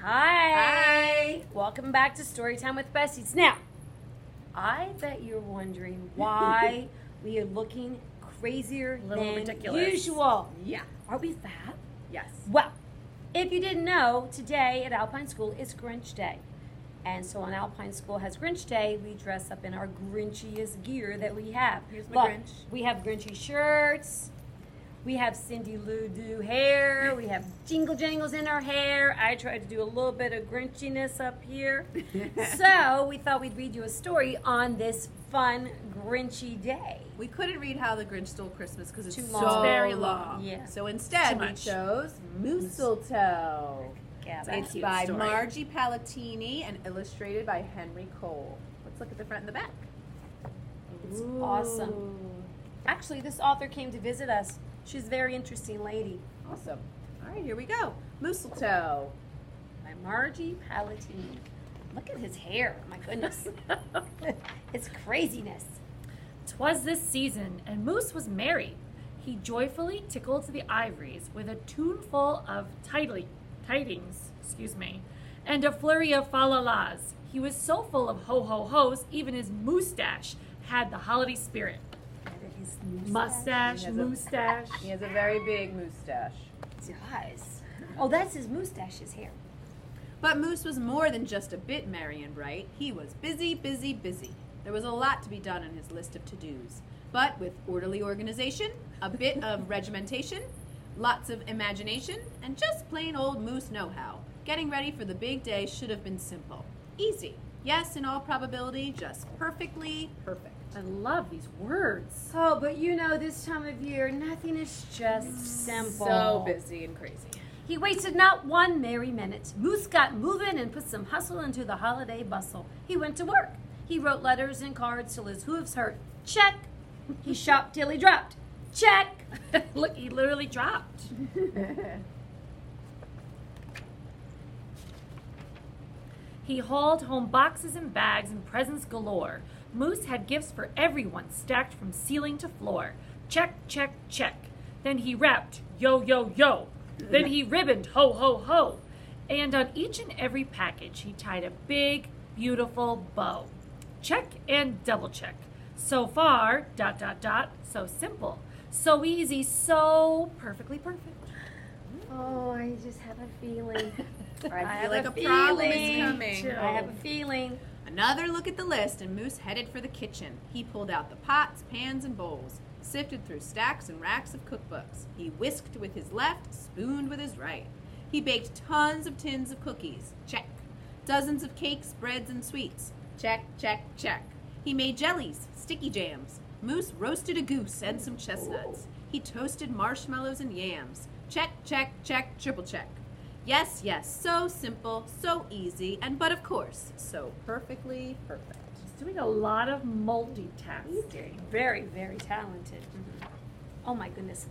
Hi. Welcome back to Storytime with Besties. Now, I bet you're wondering why we are looking crazier than ridiculous. usual. Yeah. Are we fat? Yes. Well, if you didn't know, today at Alpine School is Grinch Day. And so on Alpine School has Grinch Day, we dress up in our Grinchiest gear that we have. Here's my Grinch. We have Grinchy shirts. We have Cindy Lou Doo hair. We have jingle jangles in our hair. I tried to do a little bit of Grinchiness up here. So we thought we'd read you a story on this fun Grinchy day. We couldn't read How the Grinch Stole Christmas because it's Too so long. long. Very long. Yeah. So instead, Too we much. chose Mooseltoe. Yeah, It's cute by story. Margie Palatini and illustrated by Henry Cole. Let's look at the front and the back. It's awesome. Actually, this author came to visit us. She's a very interesting lady. Awesome. All right, here we go. Mooseltoe. By Margie Palatini. Look at his hair. My goodness. It's craziness. 'Twas this season, and Moose was merry. He joyfully tickled the ivories with a tuneful of tidings, and a flurry of fa-la-las. He was so full of ho-ho-hos, even his moustache had the holiday spirit. His Mustache, He has moustache. He has a very big moustache. Does. Oh, that's his moustache, his hair. But Moose was more than just a bit merry and bright. He was busy, busy, busy. There was a lot to be done on his list of to-dos. But with orderly organization, a bit of regimentation, lots of imagination, and just plain old Moose know-how, getting ready for the big day should have been simple. Easy. Yes, in all probability, just perfectly perfect. I love these words. Oh, but you know, this time of year, nothing is just simple. So busy and crazy. He wasted not one merry minute. Moose got moving and put some hustle into the holiday bustle. He went to work. He wrote letters and cards till his hooves hurt. Check. He shopped till he dropped. Check. Look, he literally dropped. He hauled home boxes and bags and presents galore. Moose had gifts for everyone stacked from ceiling to floor. Check, check, check. Then he rapped, yo, yo, yo. Then he ribboned, ho, ho, ho. And on each and every package, he tied a big, beautiful bow. Check and double check. So far, ... so simple. So easy, so perfectly perfect. Oh, I just have a feeling. I feel like a problem is coming. I have a feeling. Another look at the list, and Moose headed for the kitchen. He pulled out the pots, pans, and bowls, sifted through stacks and racks of cookbooks. He whisked with his left, spooned with his right. He baked tons of tins of cookies. Check. Dozens of cakes, breads, and sweets. Check, check, check. He made jellies, sticky jams. Moose roasted a goose and some chestnuts. He toasted marshmallows and yams. Check, check, check, triple check. Yes, yes, so simple, so easy, and but of course, so perfectly perfect. He's doing a lot of multitasking. Very, very talented. Oh my goodness.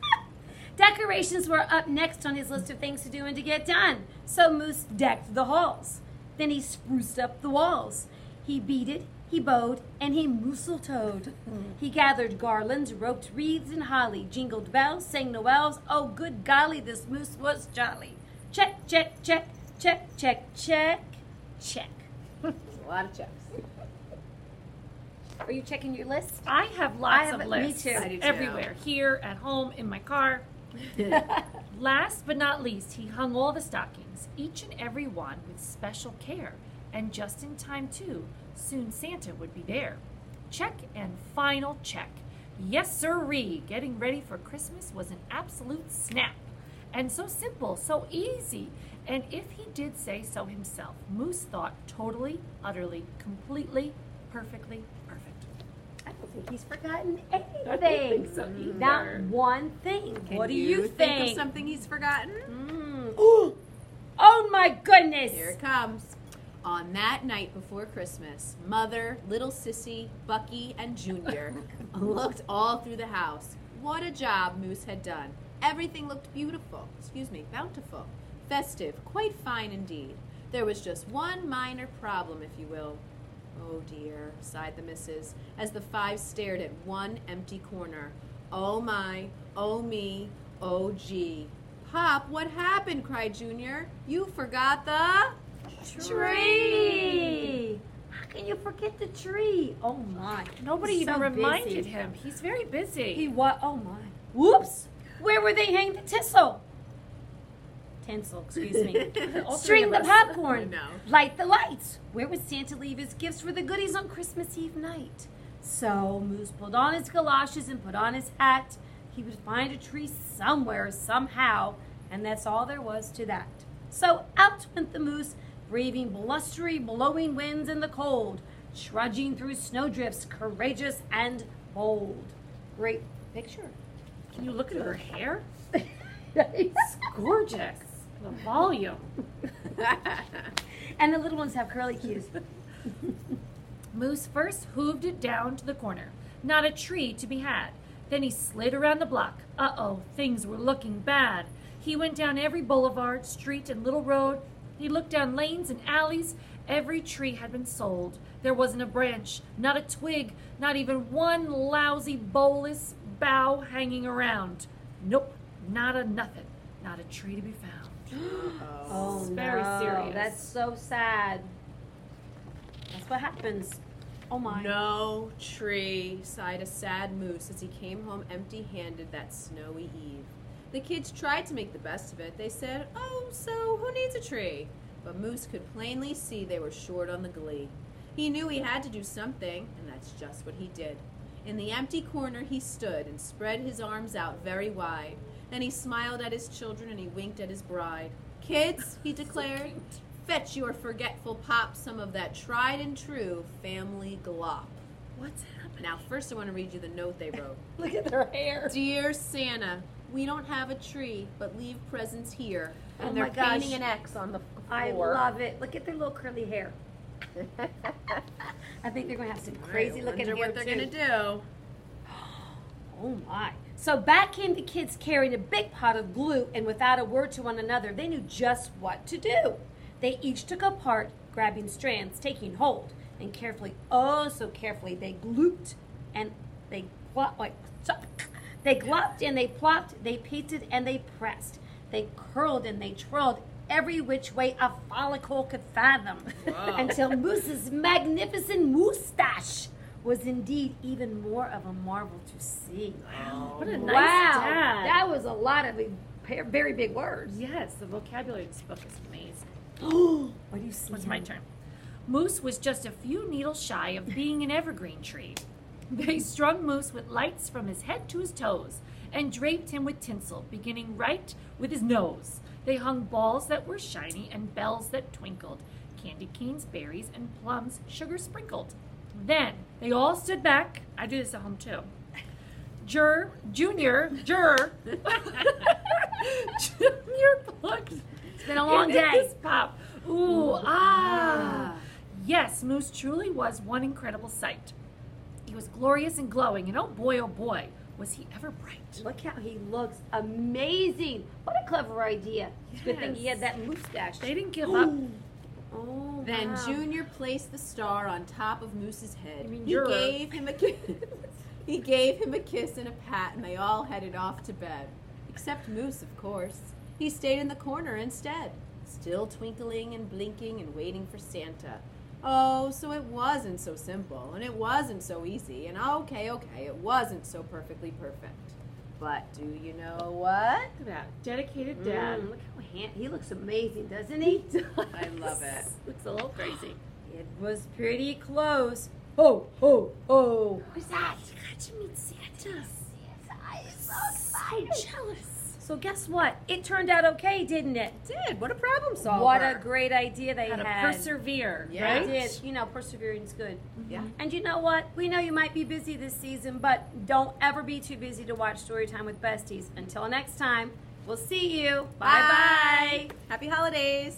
Decorations were up next on his list of things to do and to get done. So Moose decked the halls. Then he spruced up the walls. He beaded, he bowed, and he mooseltoed. He gathered garlands, roped wreaths and holly, jingled bells, sang noels. Oh, good golly, this moose was jolly. Check, check, check, check, check, check, check. There's a lot of checks. Are you checking your list? I have lots I have of it. Me lists. too. I do too. Everywhere. Here, at home, in my car. Last but not least, he hung all the stockings, each and every one with special care. And just in time, too. Soon Santa would be there. Check and final check. Yes, sirree. Getting ready for Christmas was an absolute snap. And so simple, so easy. And if he did say so himself, Moose thought totally, utterly, completely, perfectly perfect. I don't think he's forgotten anything. I don't think so either. Not one thing. What do you think of something he's forgotten? Oh my goodness! Here it comes. On that night before Christmas, Mother, Little Sissy, Bucky, and Junior looked all through the house. What a job Moose had done. Everything looked beautiful, bountiful, festive, quite fine indeed. There was just one minor problem, if you will. Oh dear, sighed the missus, as the five stared at one empty corner. Oh my, oh me, oh gee. Pop, what happened? Cried Junior. You forgot the Tree! How can you forget the tree? Oh my. Nobody He's even so reminded busy. him. He's very busy. He what? Oh my. Whoops! Where were they hanging the tinsel? Tinsel, excuse me. All three String of the us. popcorn. No. Light the lights. Where would Santa leave his gifts for the goodies on Christmas Eve night? So Moose pulled on his galoshes and put on his hat. He would find a tree somewhere, somehow, and that's all there was to that. So out went the moose, braving blustery, blowing winds and the cold, trudging through snowdrifts, courageous and bold. Great picture. Can you look at her hair? It's It's gorgeous. The volume. And the little ones have curly cues. Moose first hooved it down to the corner. Not a tree to be had. Then he slid around the block. Uh-oh, things were looking bad. He went down every boulevard, street, and little road. He looked down lanes and alleys. Every tree had been sold. There wasn't a branch, not a twig, not even one lousy bolus bough hanging around. Nope, not a nothing. Not a tree to be found. Oh, It's very no. serious. That's so sad. That's what happens. Oh my. No tree, sighed a sad moose as he came home empty-handed that snowy eve. The kids tried to make the best of it. They said, "Oh, so who needs a tree?" But Moose could plainly see they were short on the glee. He knew he had to do something, and that's just what he did. In the empty corner he stood and spread his arms out very wide. Then he smiled at his children and he winked at his bride. "Kids," he declared, "fetch your forgetful pop some of that tried and true family glop." What's happening? Now, first I want to read you the note they wrote. Look at their hair. Dear Santa, we don't have a tree, but leave presents here. And Oh they're my gosh. painting an X on the floor. I love it. Look at their little curly hair. I think they're going to have some crazy looking hair what they're too. going to do. Oh my. So back came the kids carrying a big pot of glue, and without a word to one another, they knew just what to do. They each took a part, grabbing strands, taking hold, and carefully, oh so carefully, they glooped and they plopped, they glopped and they plopped, they pasted and they pressed. They curled and they twirled every which way a follicle could fathom, until Moose's magnificent moustache was indeed even more of a marvel to see. What a nice Wow, dad. that was a lot of very big words. Yes, the vocabulary in this book is amazing. What do you see? What's my turn? Moose was just a few needles shy of being an evergreen tree. They strung Moose with lights from his head to his toes and draped him with tinsel, beginning right with his nose. They hung balls that were shiny and bells that twinkled, candy canes, berries, and plums, sugar sprinkled. Then they all stood back. I do this at home too. Junior plucked. It's been a long day. His pop. Ooh, ah. Yes, Moose truly was one incredible sight. He was glorious and glowing, and oh boy, was he ever bright. Look how he looks amazing. What a clever idea. It's a good thing he Yes. had that mustache. They didn't give up. Oh, Then wow. Junior placed the star on top of Moose's head. You mean He juror. gave him a kiss. He gave him a kiss and a pat, and they all headed off to bed. Except Moose, of course. He stayed in the corner instead, still twinkling and blinking and waiting for Santa. Oh, so it wasn't so simple, and it wasn't so easy, and okay, it wasn't so perfectly perfect. But do you know what? Look at that dedicated dad. Look how he looks amazing, doesn't he? I love it. Looks a little crazy. It was pretty close. Ho, ho, ho. Who's that? Got to meet Santa. I'm so excited. Jealous. So guess what? It turned out okay, didn't it? Did. What a problem solver. What a great idea they How to had. persevere. Yeah. Right? They did. You know, persevering's good. Yeah. And you know what? We know you might be busy this season, but don't ever be too busy to watch Storytime with Besties. Until next time, we'll see you. Bye-bye. Happy holidays.